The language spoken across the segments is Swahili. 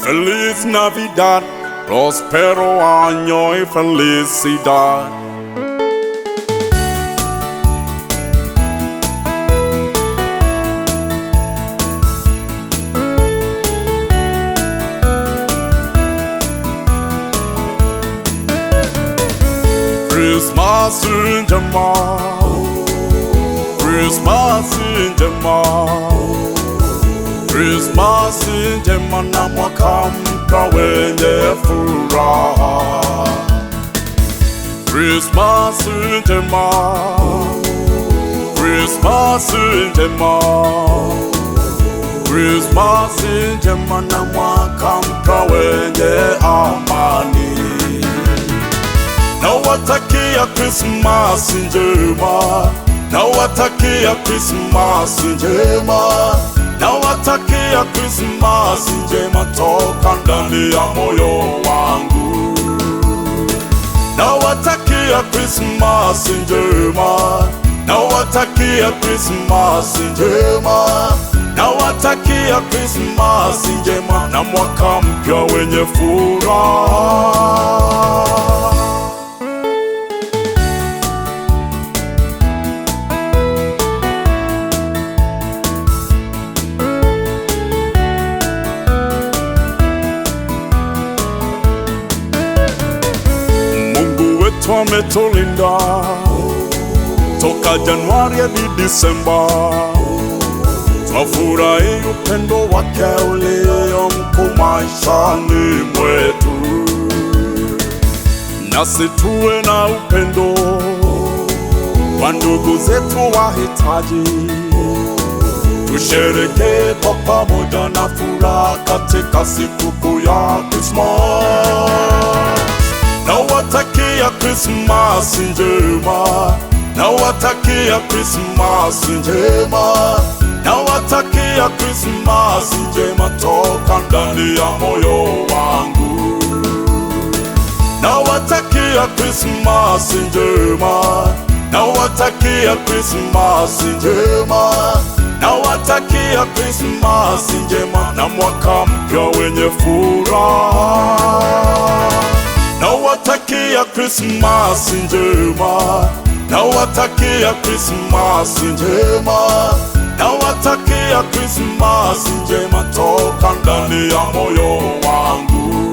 Feliz Navidad, prospero año y felicidad. Christmas in Jamal, Christmas in Jamal, Christmas in Jamal, na mwaka mpya wenye furaha. Christmas in Jamal, Christmas in Jamal, Christmas in Jamal, na mwaka mpya wenye amani. Nawatakia Christmas njema, nawatakia Christmas njema, nawatakia Christmas njema toka ndani ya moyo wangu. Nawatakia Christmas njema, nawatakia Christmas njema, nawatakia Christmas njema na mwaka mpya wenye furaha. Ametulinda toka Januari hadi Disemba, twafurahi upendo wake ulio mkuu maishani mwetu. Nasi tuwe na upendo kwa ndugu zetu wahitaji, tusherehekee kwa pamoja na furaha katika sikukuu ya Krismasi. Nawatakia Christmas njema, nawatakia Christmas njema, nawatakia Christmas njema toka ndani ya moyo wangu. Nawatakia Christmas njema, nawatakia Christmas njema, nawatakia Christmas njema na mwaka mpya wenye furaha. Nawatakia Christmas njema, nawatakia Christmas njema, nawatakia Christmas njema toka ndani ya moyo wangu.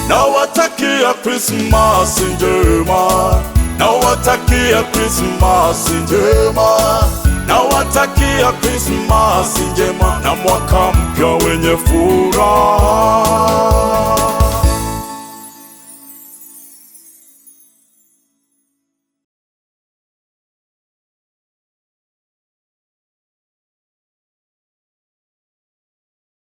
Nawatakia Christmas njema, nawatakia Christmas njema, nawatakia Christmas njema na mwaka mpya wenye furaha.